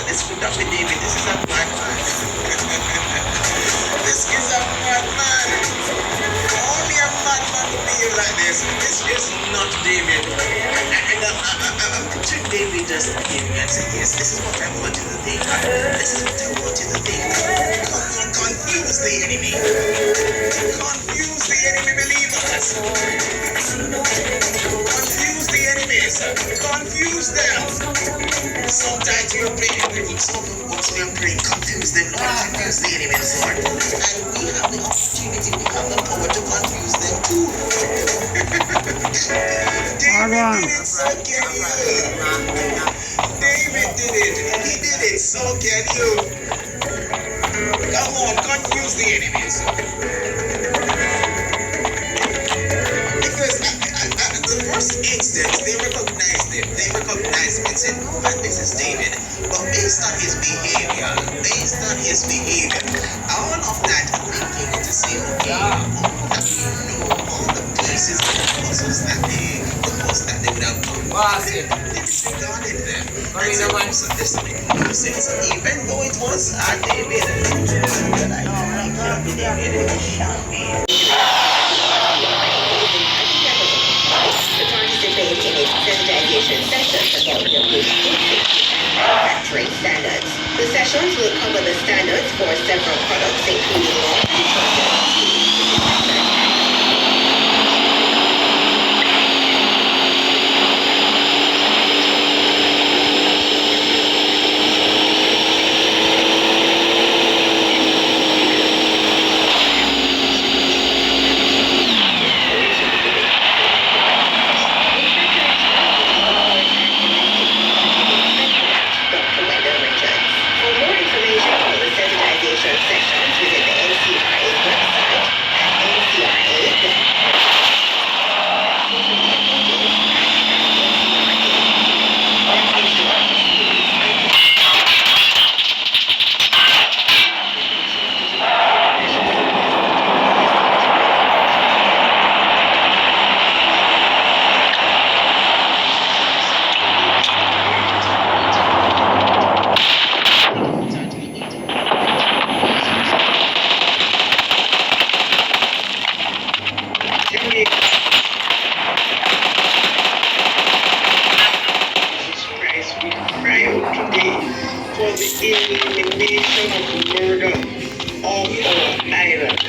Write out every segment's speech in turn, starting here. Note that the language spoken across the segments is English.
This could not be David. This is a madman. This is a madman. Only a madman would behave like this. This is not David. And I'm picturing David just looking and saying, yes, this is what I want you to think. This is what I want you to think. Confuse the enemy. Confuse the enemy believers. Confuse the enemies. Confuse them. Sometimes we are praying everything. Some of the books we are praying, confuse them, Lord. Confuse the enemies, Lord. And we have the opportunity, we have the power to confuse them too. David did it, so can you. David did it. He did it, so can you. Come on, confuse the enemies. Because the first instance, they recognized him. They recognized him and said, oh man, this is David. But based on his behavior, all of that thinking to say, okay, all that we know, all the places and the puzzles that they would have done, they disregarded them. And so even though it was David, to participate in its sensitization sessions about the food safety and manufacturing standards. The sessions will cover the standards for several products, including laundry detergent, elimination of murder of our island.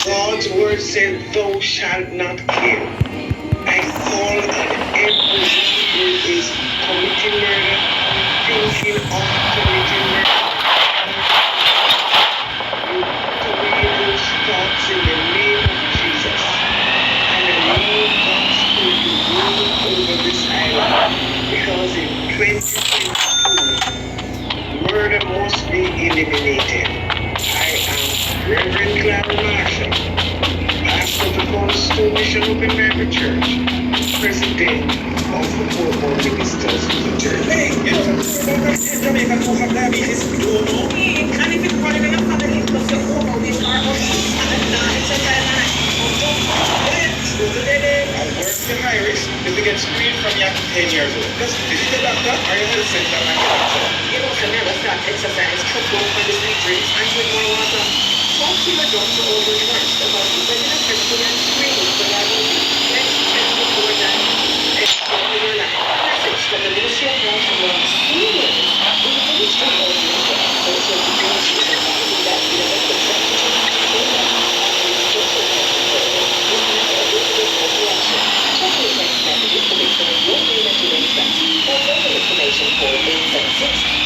God's word said, thou shalt not kill. I call on everyone who is committing murder, thinking of committing murder. You put away those thoughts in the name of Jesus. And allow God's spirit to rule over this island. Because in 2022, murder must be eliminated. I am Reverend Clara Marshall, pastor of the Cornerstone Mission Open Bible Church, president of the Four Ministers of the Church. Hey, Jamaica to have diabetes, we don't know. And if it's running in a family, because the whole of these are on and worse than Irish is to get screened from young 10 years old. Just visit the doctor or your health center and get doctor. You know, so never start exercise, cut down on the sweet drinks, and drink more water. Talk to your doctor over first about the regular testing and screening for diabetes. Let's test before that. Explore your life. Message from the Ministry of Health and Wellness. Seniors, the Ministry of Health and Social Security is advising that the medical information for 876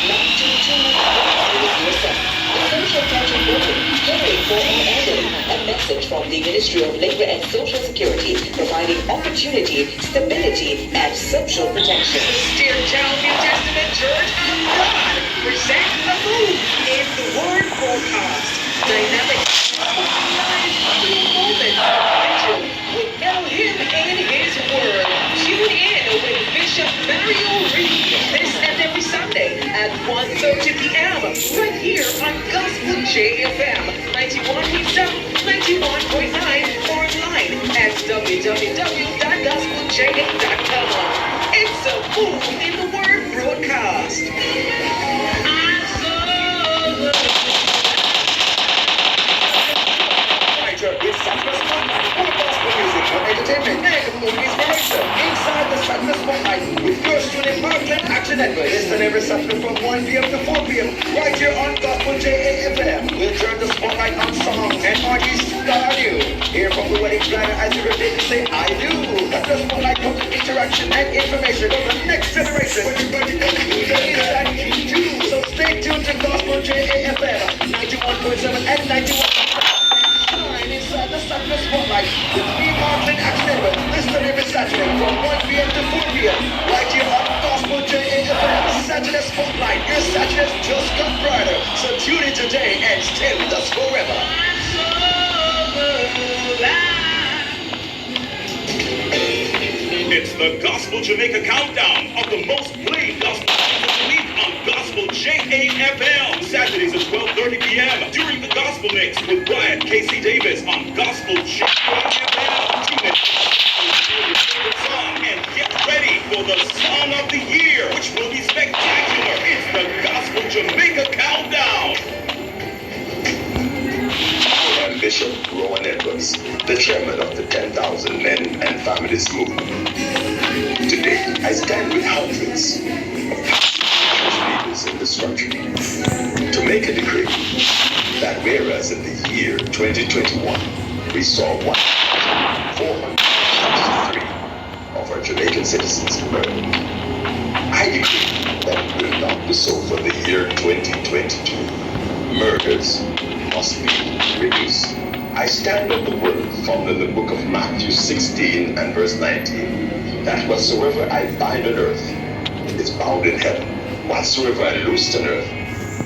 Essential Touching Voting, caring for all elderly. A message from the Ministry of Labor and Social Security, providing opportunity, stability, and social protection. Dear Town New Testament Church, God presents the move in the Word Forecast. Dynamic moment we know him in his word. Tune in with Bishop Mario Reed this and every Sunday at 1:30 p.m. right here on Gospel JFM 91.7, 91.9 or online at www.gospelja.com. It's a Move in the Word broadcast. With Saturday Spotlight, full of gospel music for entertainment and inspiration. Inside the Saturday Spotlight with yours truly, Martin Action Edward. Listen every Saturday from 1 p.m. to 4 p.m. right here on Gospel JAFM. We'll turn the spotlight on song and artists star you. Hear from the wedding planner as you repeat to say, I do. Let the spotlight come with interaction and information for the next generation. Everybody knows who that is and you too. So stay tuned to Gospel JAFM 91.7 and 91.9. Inside the Saturday Spotlight with me, Martin Axelrod. Listen every Saturday from 1 p.m. to 4 p.m. right here on Gospel JAFM. Saturday Spotlight. Your Saturdays just got brighter. So tune in today and stay with us forever. It's the Gospel Jamaica countdown of the most played gospel songs of the week on Gospel JAFM. Saturdays at 12:30 p.m. during the Gospel Mix with Brian Casey Davis on Gospel JAFM. Tune in to your favorite song and get ready for the Song of the Year, which will be spectacular. It's the Gospel Jamaica countdown. I'm Bishop Rowan Edwards, the chairman of the 10,000 Men and Families Movement. Today, I stand with hundreds of church leaders in this country to make a decree that whereas in the year 2021, we saw 1,463 of our Jamaican citizens murdered, I decree that it will not be so for the year 2022. Murders must be reduced. I stand on the word found in the book of Matthew 16 and verse 19, that whatsoever I bind on earth is bound in heaven. Whatsoever I loose on earth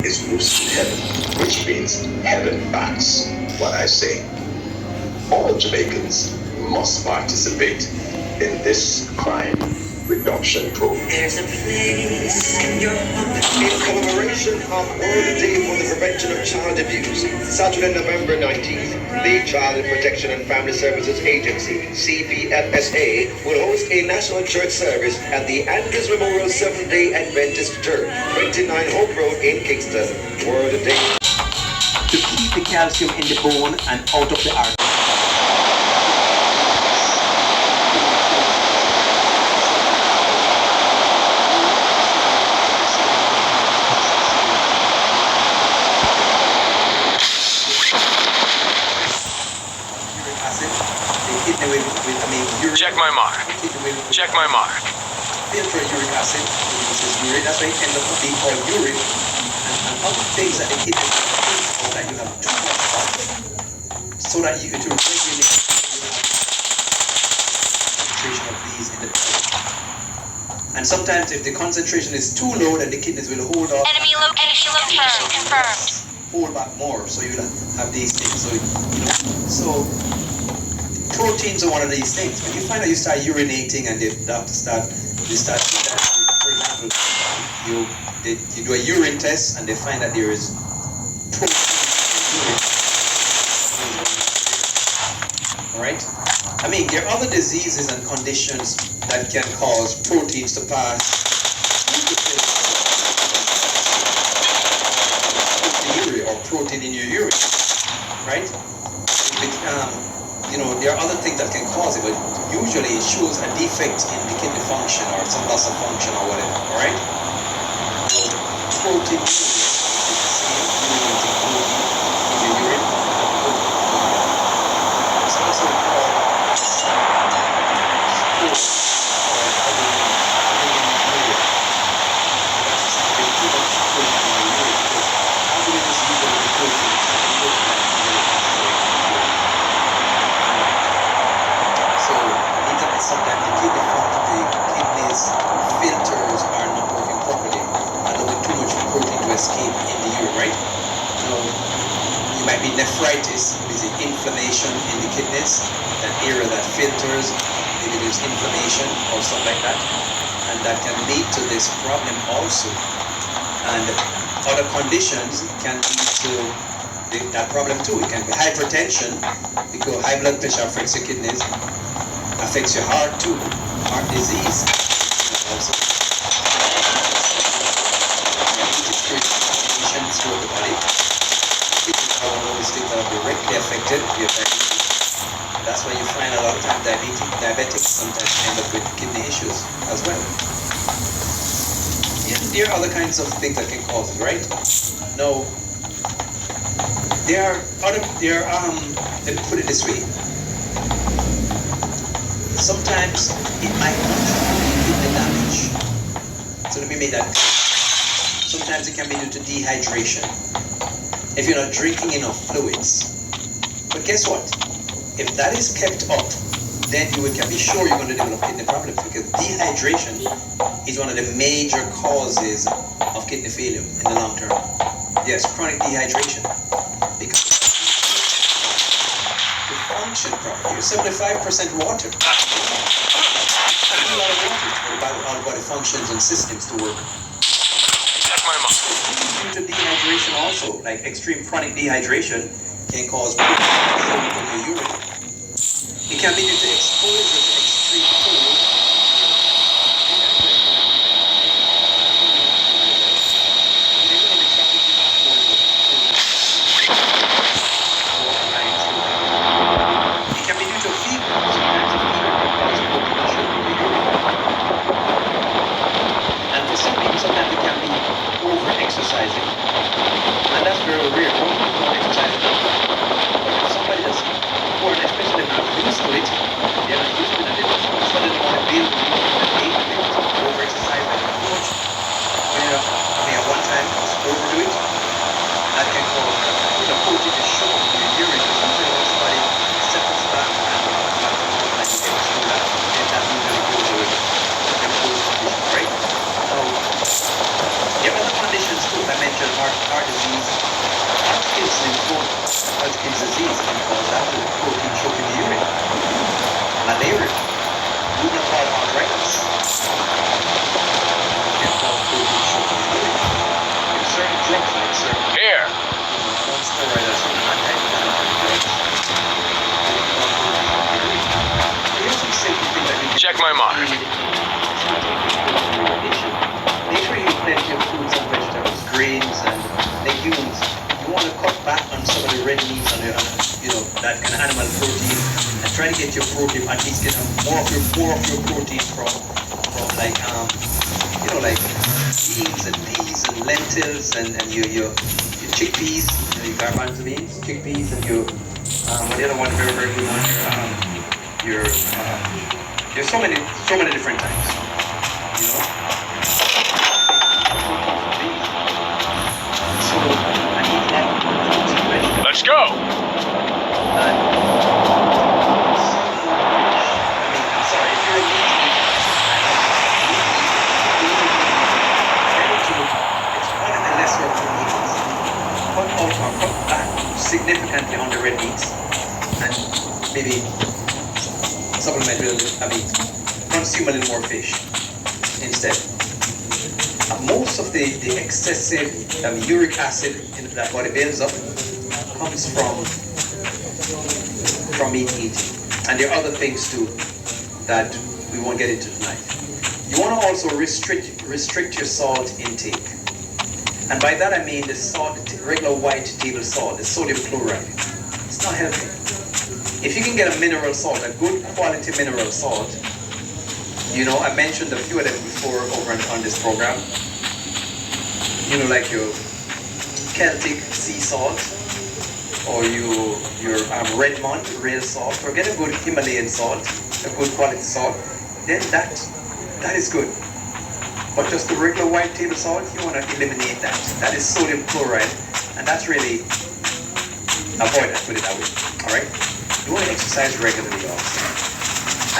is loosed in heaven, which means heaven backs what I say. All Jamaicans must participate in this crime reduction program. There's a place in your heart. In commemoration of World Day for the Prevention of Child Abuse, Saturday, November 19th, the Child Protection and Family Services Agency, CPFSA, will host a national church service at the Andrews Memorial Seventh-day Adventist Church, 29 Hope Road in Kingston. World Day. To keep the calcium in the bone and out of the artery. Check my mark. Check my mark. Filter uric acid, produces urine. That's why it ends up being called urine. And other things that the kidney so that you have too much of, so that you can regulate the concentration of these in the blood. And sometimes if the concentration is too low, then the kidneys will hold off. Enemy location confirmed. Hold back more, so you have these things. So proteins are one of these things. When you find out you start urinating and the doctor for example, you do a urine test and they find that there is protein in the urine. Alright? I mean, there are other diseases and conditions that can cause proteins to pass through the urine or protein in your urine. Right? There are other things that can cause it, but usually it shows a defect in the kidney function or some loss of function or whatever, alright? Protein is the same, in your urine. It's also called sometimes the kidneys filters are not working properly, allowing too much protein to escape in the urine, right? You might be nephritis, which is inflammation in the kidneys, that area that filters, maybe there's inflammation or stuff like that, and that can lead to this problem also. And other conditions can lead to that problem too. It can be hypertension, because high blood pressure affects your kidneys, affects your heart too, heart disease also. Conditions throughout the body. Kidneys are one of those things that are directly affected if you're diabetes. That's why you find a lot of time diabetics sometimes end up with kidney issues as well. Yeah, there are other kinds of things that can cause it, right? Now, let me put it this way. Sometimes it might not be kidney damage. So let me make that clear. Sometimes it can be due to dehydration. If you're not drinking enough fluids. But guess what? If that is kept up, then you can be sure you're going to develop kidney problems, because dehydration is one of the major causes of kidney failure in the long term. Yes, chronic dehydration. Because to function properly, you're 75% water. A lot of water for all body functions and systems to work. Check my mark. Due to dehydration also, like extreme chronic dehydration can cause sodium in your urine. It can be due to exposure to extreme cold. It can be due to fever. Sometimes a fever can cause coagulation in the urine. And for some people, sometimes it can be over-exercising. And that's very rare. Most people don't exercise enough. But if somebody that's poor, especially if they're not used to it, they're not used to it, and they suddenly want to build over-exercise like too much. When you at one time overdo it, that can cause protein to show up in your urine. Usually when somebody settles back and you get through that, then that usually goes away. Them those conditions, right? Now, there are other conditions too. I mentioned heart disease. Hodgkin's lymphoma, Hodgkin's disease can cause that to protein choke in the urine. Malaria, rheumatoid arthritis can cause protein choke in the urine. If certain drugs like certain Here. non-steroid or certain anti-inflammatory drugs can cause protein choke in the urine. Here's some simple things that you can Check my mark. Make sure you eat plenty of fruits and vegetables, grains and legumes. You want to cut back on some of the red meats and that kind of animal protein, and try to get your protein, at least get more of your protein from like like beans and peas and lentils and your chickpeas, your garbanzo beans, chickpeas, and your what the other one very very good one, there's so many different types, So I need a lot of fruits and vegetables. Let's go. If you're a meat eater, it's one of the lesser of the meats. Cut out or cut back significantly on the red meats, and maybe supplement with consume a little more fish instead. Most of the excessive uric acid that body builds up comes from meat eating. And there are other things too that we won't get into tonight. You want to also restrict your salt intake. And by that I mean the salt, regular white table salt, the sodium chloride. It's not healthy. If you can get a mineral salt, a good quality mineral salt, I mentioned a few of them before over on this program. Like your Celtic sea salt, or your Redmond real salt, or get a good Himalayan salt, a good quality salt, then that is good. But just the regular white table salt, you want to eliminate that. That is sodium chloride, and that's really, avoid that, put it that way, all right? You want to exercise regularly also,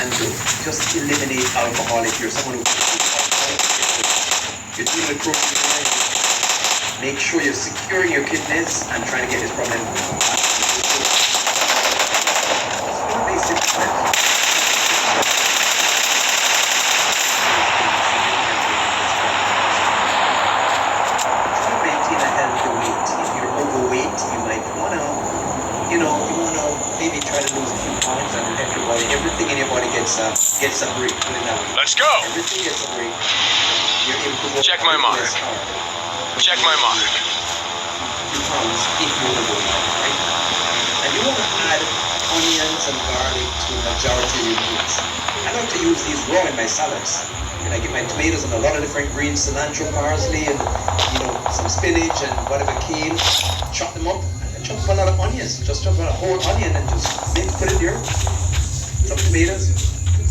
and just eliminate alcohol if you're someone who you're dealing with protein. Make sure you're securing your kidneys and trying to get this problem. gets a break. Put it that way. Let's go. Everything gets a break. You're able to work Check my mark. less hard. Check my mark. Few pounds if you want to go in, right? And you want to add onions and garlic to the majority of your meals. I like to use these raw in my salads. And I get my tomatoes and a lot of different greens, cilantro, parsley, and some spinach and whatever kale. Chop them up and chop up a lot of onions. Just chop a whole onion and just put it there. Some tomatoes,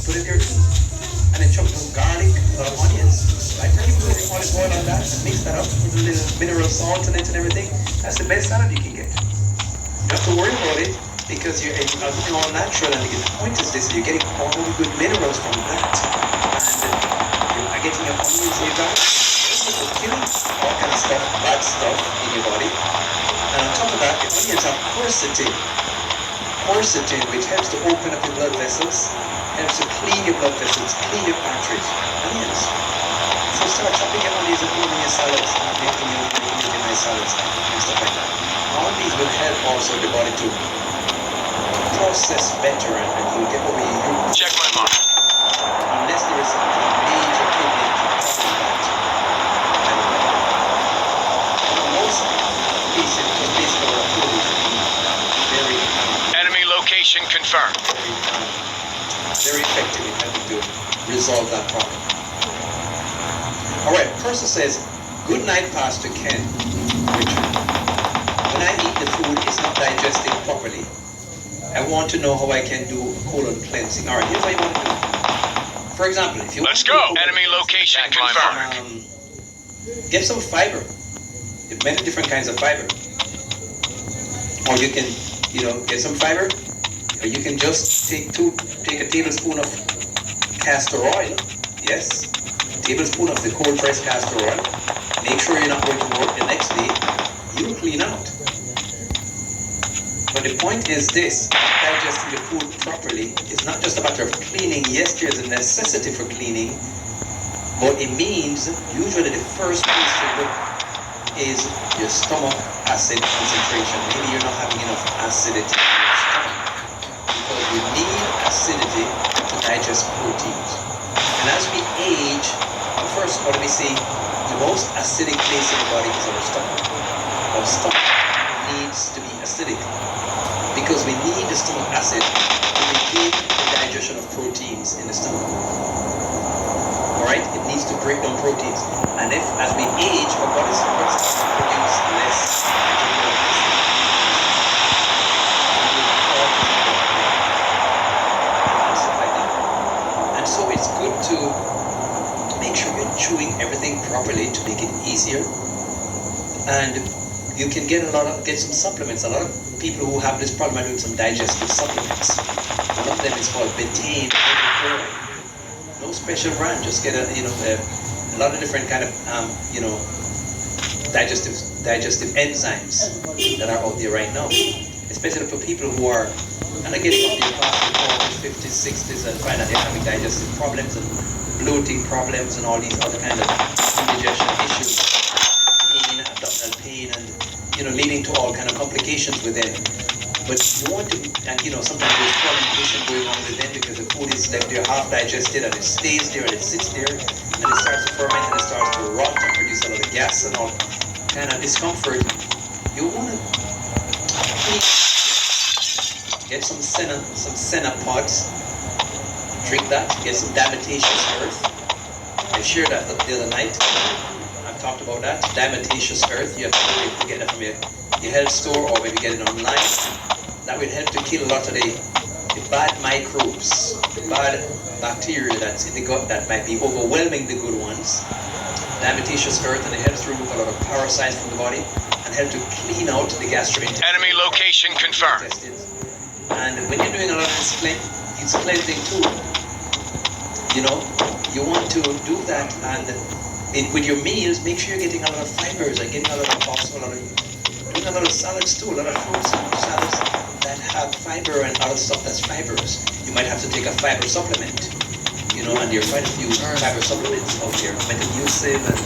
put it there too. And then chop some garlic, a lot of onions. Right? And you put olive oil on that, mix that up, put a little mineral salt in it and everything. That's the best salad you can get. You don't have to worry about it because you're all natural, and the point is this: you're getting all the good minerals from that. And you're getting your onions in your diet. You're killing all kind of stuff, bad stuff in your body. And on top of that, the onions have quercetin. Quercetin, which helps to open up your blood vessels, helps to clean your blood vessels, clean your arteries. Onions. So start chopping your onions and putting in your salads, and making your nice salads and stuff like that. All these will help also the body to process better, and you'll get over your Check my mark. unless there is a major kidney problem that most patients just basically are very Enemy location confirmed. very effective in helping to resolve that problem. Alright, person says, good night, Pastor Ken. Richard. When I eat the food, it's not digesting properly. I want to know how I can do colon cleansing. Alright, here's what you want to do. For example, if you Let's want go. to do Enemy location confirmed. get some fiber. There's many different kinds of fiber. Or you can, get some fiber. Or you can just take a tablespoon of castor oil. Yes. A tablespoon of the cold pressed castor oil. Make sure you're not going to work the next day. You'll clean out. But the point is this: digesting the food properly is not just a matter of cleaning. Yes, there's a necessity for cleaning, but it means usually the first place to look is your stomach acid concentration. Maybe you're not having enough acidity in your stomach, because we need acidity to digest proteins. And as we age, first, let me say, the most acidic place in the body is our stomach. Our stomach needs to be acidic because we need the stomach acid to maintain the digestion of proteins in the stomach. Alright? It needs to break down proteins. And if, as we age, our body starts to produce less and stuff like that. And so it's good to make sure you're chewing everything properly to make it easier. And you can get some supplements. A lot of people who have this problem are doing some digestive supplements. One of them is called betaine. No special brand. Just get a lot of different kind of digestive enzymes that are out there right now. Especially for people who are kind of getting up there past their 40s, 50s, 60s and find that they're having digestive problems and bloating problems and all these other kind of indigestion issues, pain, abdominal pain, and leading to all kind of complications with them. But you want to, and sometimes there's fermentation going on with them because the food is left there half digested and it stays there and it sits there and it starts to ferment and it starts to rot and produce a lot of gas and all kind of discomfort. You want to get some senna pods. Drink that, get some diatomaceous earth. I shared that the other night. I've talked about that. Diatomaceous earth, you have to get that from your health store or maybe get it online. That will help to kill a lot of the bad microbes, the bad bacteria that's in the gut that might be overwhelming the good ones. Diatomaceous earth, and it helps to remove a lot of parasites from the body and help to clean out the gastrointestinal. Enemy location confirmed. And when you're doing a lot of this it's cleansing too. You want to do that, and with your meals, make sure you're getting a lot of fibers and getting a lot of doing a lot of salads too, a lot of fruits and salads that have fiber and other stuff that's fibrous. You might have to take a fiber supplement, and there are quite a few fiber supplements out there, Metamucil and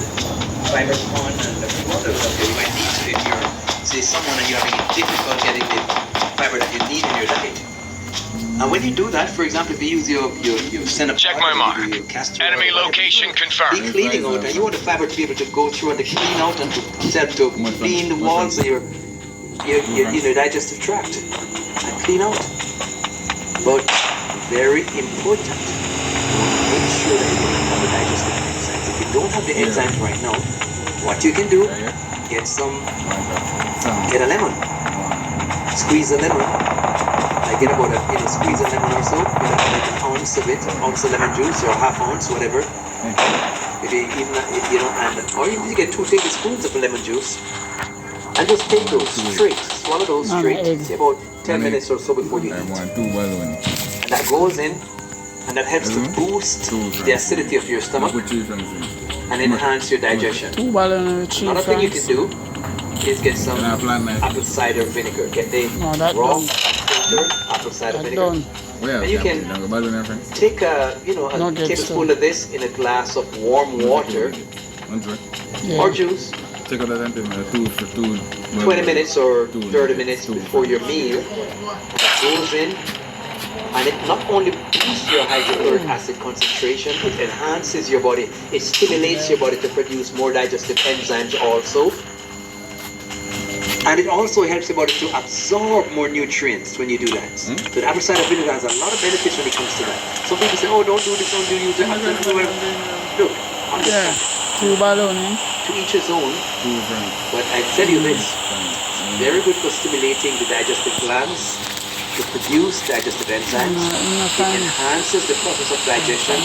FiberCon and a few others out there. You might need to if you're, say, someone and you're having difficulty getting the fiber that you need in your diet. And when you do that, for example, if you use your center Check part, my or mark. your castor oil, Enemy whatever, location be confirmed. cleaning out, and you want the fiber to be able to go through and to clean out and to clean the walls of your digestive tract and clean out. But very important, make sure that you have the digestive enzymes. If you don't have the enzymes right now, what you can do, get a lemon, squeeze a lemon. I get about squeeze a lemon or so, get like an ounce of it, ounce of lemon juice or half ounce, whatever. Maybe even or you get 2 tablespoons of lemon juice, and just take those straight, swallow those straight. Say about 10 minutes or so before you eat. And that goes in, and that helps to boost the acidity of your stomach and enhance your digestion. Another thing you can do is get some apple cider vinegar. Get the raw unfiltered apple cider vinegar. And you can take a tablespoon of this in a glass of warm water or juice. 20 minutes or 30 minutes before your meal. It goes in, and it not only boosts your hydrochloric acid concentration, it enhances your body, it stimulates your body to produce more digestive enzymes also. And it also helps your body to absorb more nutrients when you do that. So the apple cider vinegar has a lot of benefits when it comes to that. Some people say, oh, don't do this, don't do use the apple cider vinegar. Look, understand. To each his own. But I tell you this, it's very good for stimulating the digestive glands to produce digestive enzymes. It enhances the process of digestion.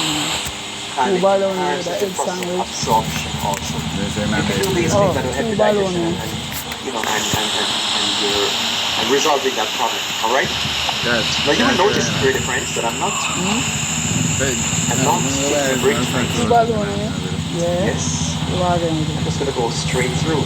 And it enhances the process of absorption also. You can do these things that will help the digestion and resolving that problem. All right? Now you will notice, dear friends, that I'm not taking a break tonight. Yes. I'm just going to go straight through.